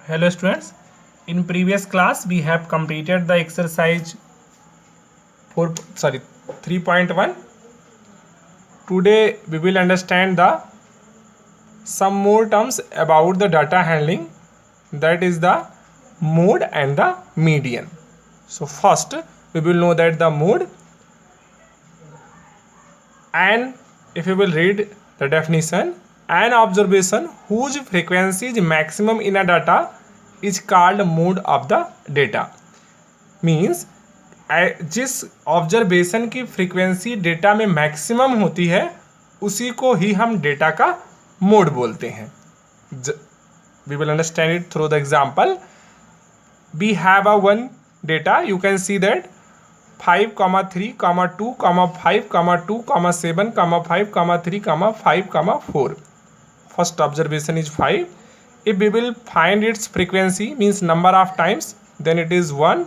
Hello students, in previous class we have completed the exercise 3.1. Today we will understand the some more terms about the data handling, that is the mode and the median. So first we will know that the mode, and if you will read the definition, an observation whose frequency is maximum in a data is called mode of the data. Means जिस observation की frequency data में maximum होती है उसी को ही हम data का mode बोलते हैं. We will understand it through the example. We have a one data, you can see that 5, 3, 2, 5, 2, 7, 5, 3, 5, 4. First observation is 5. If we will find its frequency, means number of times, then it is 1,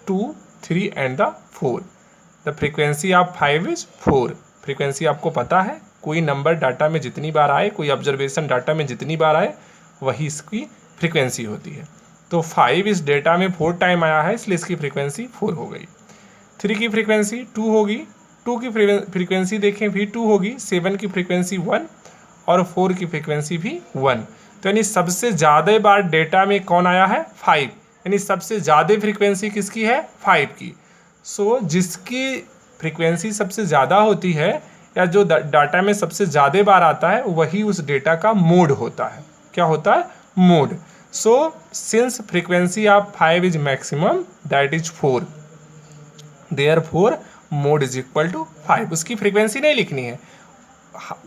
2, 3 and the 4. The frequency of 5 is 4. Frequency आपको पता है, कोई number data में जितनी बार आए, कोई observation data में जितनी बार आए, वही इसकी फ्रीक्वेंसी होती है. तो 5 इस डेटा में 4 टाइम आया है, इसलिए इसकी फ्रीक्वेंसी 4 हो गई. 3 की फ्रीक्वेंसी 2 होगी, 2 की फ्रीक्वेंसी देखें भी 2 होगी, 7 की फ्रीक्वेंसी 1 और 4 की फ्रीक्वेंसी भी 1. तो यानी सबसे ज़्यादा बार डेटा में कौन आया है? 5. यानी सबसे ज़्यादा फ्रीक्वेंसी किसकी है? 5 की. सो जिसकी फ्रीक्वेंसी सबसे ज़्यादा होती है या जो डाटा में सबसे ज़्यादा बार आता है वही उस डेटा का मोड होता है. क्या होता है? Mode. So since frequency of 5 is maximum, that is 4, therefore mode is equal to 5. उसकी फ्रीक्वेंसी नहीं लिखनी है,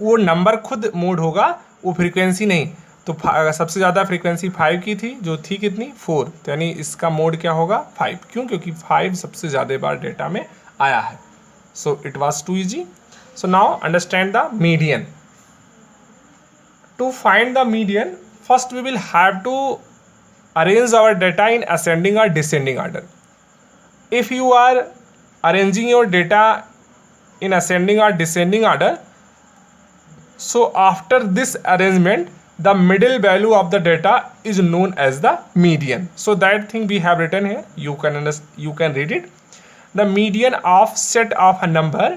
वो नंबर खुद मोड होगा, वो फ्रीक्वेंसी नहीं. तो सबसे ज़्यादा फ्रीक्वेंसी 5 की थी, जो थी कितनी? 4. तो यानी इसका मोड क्या होगा? 5. क्यों? क्योंकि 5 सबसे ज़्यादा बार डेटा में आया है. So it was too easy. So now understand the median. To find the median, first we will have to arrange our data in ascending और descending order. If you are arranging your data in ascending or descending order, so after this arrangement the middle value of the data is known as the median. So that thing we have written here, you can read it. The median of set of a number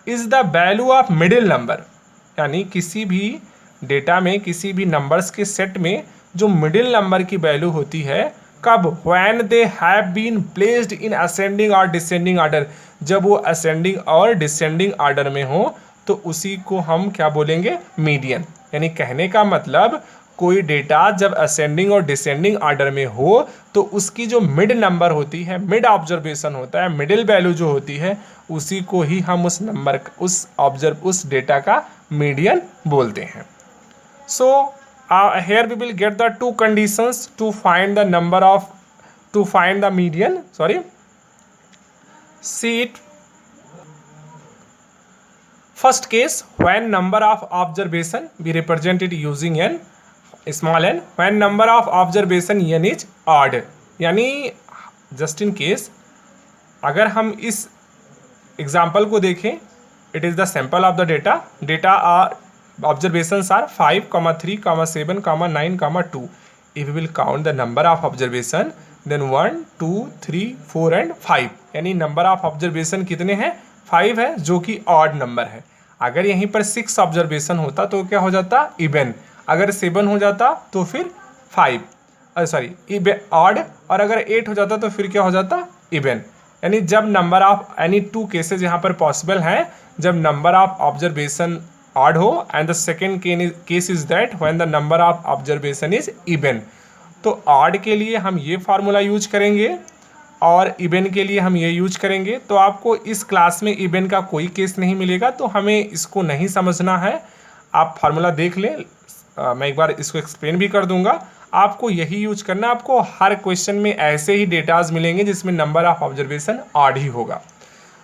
is the value of middle number. यानी किसी भी data में किसी भी numbers के set में जो middle number की वैल्यू होती है, कब? when they have been placed in ascending or descending order. जब वो ascending और descending order में हो तो उसी को हम क्या बोलेंगे? मीडियन. यानी कहने का मतलब कोई डेटा जब ascending और descending order में हो तो उसकी जो मिड नंबर होती है, मिड ऑब्जर्वेशन होता है, मिडिल वैल्यू जो होती है, उसी को ही हम उस नंबर उस डेटा का मीडियन बोलते हैं. सो here we will get the two conditions to find the median. See it. First case, when number of observation, we represent it using n, small n. When number of observation n is odd, यानी just in case अगर हम इस example को देखें, it is the sample of the data are observations are 5, 3, 7, 9, 2. If we will count the number of observation, then 1, 2, 3, 4 and 5. यानी number of observation कितने हैं? 5 है, जो कि ऑड नंबर है. अगर यहीं पर 6 ऑब्जर्वेशन होता तो क्या हो जाता? इवन. अगर 7 हो जाता तो फिर 5 ऑड, और अगर 8 हो जाता तो फिर क्या हो जाता? इवन. यानी जब नंबर ऑफ एनी 2 केसेज यहाँ पर पॉसिबल हैं, जब नंबर ऑफ ऑब्जर्वेशन odd हो, and the second case is that when the number of observation is even. तो odd के लिए हम ये फार्मूला यूज करेंगे और even के लिए हम ये यूज करेंगे. तो आपको इस क्लास में even का कोई केस नहीं मिलेगा, तो हमें इसको नहीं समझना है. आप फार्मूला देख लें, मैं एक बार इसको एक्सप्लेन भी कर दूंगा. आपको यही यूज करना. आपको हर क्वेश्चन में ऐसे ही डेटाज मिलेंगे जिसमें नंबर ऑफ ऑब्जर्वेशन ऑड ही होगा.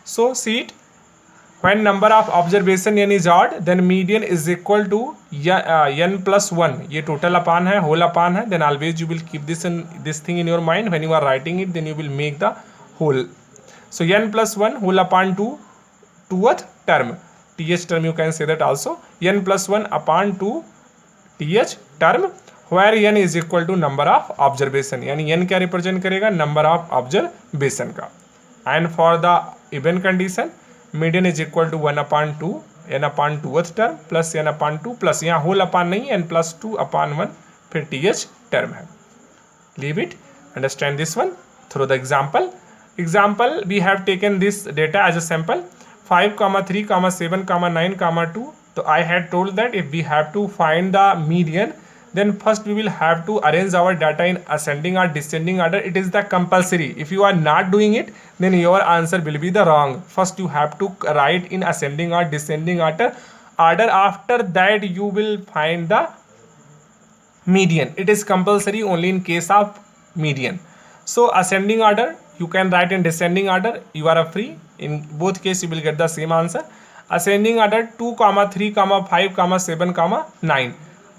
सो seat, when number of observation n is odd, then median is equal to n plus 1. ये total अपान है, whole अपान है. Then always you will keep this thing in your mind when you are writing it. Then you will make the whole. So n plus 1 whole upon 2 2th term, th term you can say that also. n plus 1 upon 2 th term where n is equal to number of observation, यानी n क्या represent करेगा, number of observation का। And for the even condition median is equal to 1/2 n upon 2th term plus n upon 2 plus यहाँ whole upon नहीं n plus 2 upon 1 फिर th term है। Leave it, understand this one through the example. Example we have taken this data as a sample 5, 3, 7, 9, 2. So I had told that if we have to find the median, then first we will have to arrange our data in ascending or descending order. It is the compulsory. If you are not doing it, then your answer will be the wrong. First you have to write in ascending or descending order. After that you will find the median. It is compulsory only in case of median. So ascending order you can write in descending order. You are free. In both case you will get the same answer. Ascending order 2, 3, 5, 7, 9।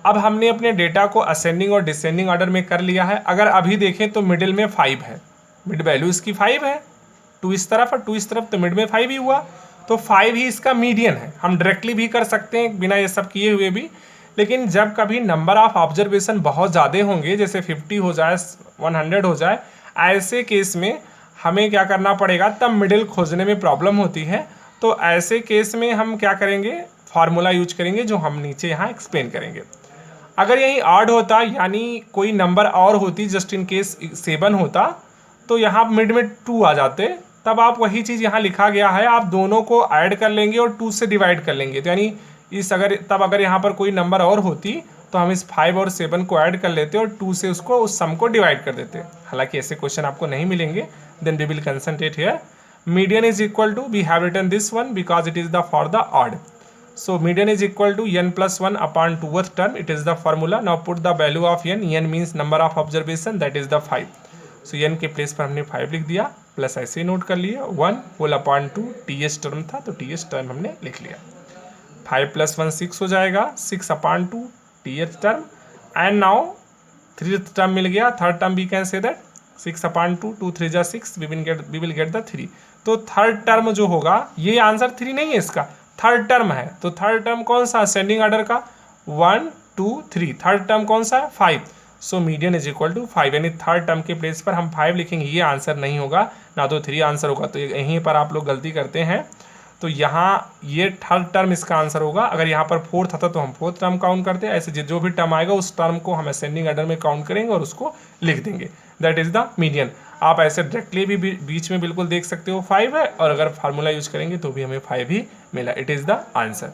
अब हमने अपने data को ascending और descending order में कर लिया है। अगर अभी देखें तो मिडिल में 5 है, मिड वैल्यू इसकी 5 है, 2 इस तरफ और 2 इस तरफ, तो मिड में 5 ही हुआ, तो 5 ही इसका मीडियन है। हम डायरेक्टली भी कर सकते हैं बिना ये सब किए हुए भी, लेकिन जब कभी नंबर ऑफ ऑब्जर्वेशन बहुत ज़्यादा होंगे, जैसे 50 हो जाए, 100 हो जाए, ऐसे केस में हमें क्या करना पड़ेगा, तब मिडिल खोजने में प्रॉब्लम होती है। तो ऐसे केस में हम क्या करेंगे, फार्मूला यूज करेंगे जो हम नीचे यहाँ एक्सप्लेन करेंगे। अगर यही ऑड होता, यानी कोई नंबर और होती, जस्ट इन केस 7 होता, तो यहाँ मिड में 2 आ जाते, तब आप वही चीज़ यहाँ लिखा गया है, आप दोनों को ऐड कर लेंगे और 2 से डिवाइड कर लेंगे। तो यानी अगर यहाँ पर कोई नंबर और होती तो हम इस 5 और 7 को ऐड कर लेते और 2 से उसको उस सम को डिवाइड कर देते। हालांकि ऐसे क्वेश्चन आपको नहीं मिलेंगे। Then we will concentrate here. Median is equal to, we have written this one because it is the for the odd. So median is equal to n plus 1 upon 2th term. It is the formula. Now put the value of n. n means number of observation, that is the 5. So n के place पर हमने 5 लिख दिया, plus ऐसे note कर लिए 1 whole upon 2 ts term था तो ts टर्म हमने लिख लिया। 5 + 1 6 हो जाएगा, 6 upon 2 th term, and now 3th term मिल गया। Third term we can say that 6 upon 2, 2 3 जा 6, वी विल गेट द 3। तो थर्ड टर्म जो होगा, ये आंसर 3 नहीं है इसका, थर्ड टर्म है। तो थर्ड टर्म कौन सा, असेंडिंग ऑर्डर का 1 2 3, थर्ड टर्म कौन सा है 5। So median is equal to 5, यानी थर्ड टर्म के प्लेस पर हम 5 लिखेंगे, ये आंसर नहीं होगा, ना तो 3 आंसर होगा। तो यहीं पर आप लोग गलती करते हैं। तो यहाँ ये थर्ड टर्म इसका आंसर होगा। अगर यहाँ पर 4th आता तो हम 4th टर्म काउंट करते हैं। ऐसे जो भी टर्म आएगा उस टर्म को हम असेंडिंग ऑर्डर में काउंट करेंगे और उसको लिख देंगे। That is the median. आप ऐसे डायरेक्टली भी बीच में बिल्कुल देख सकते हो 5 है, और अगर फार्मूला यूज करेंगे तो भी हमें 5 ही मिला। It is the answer.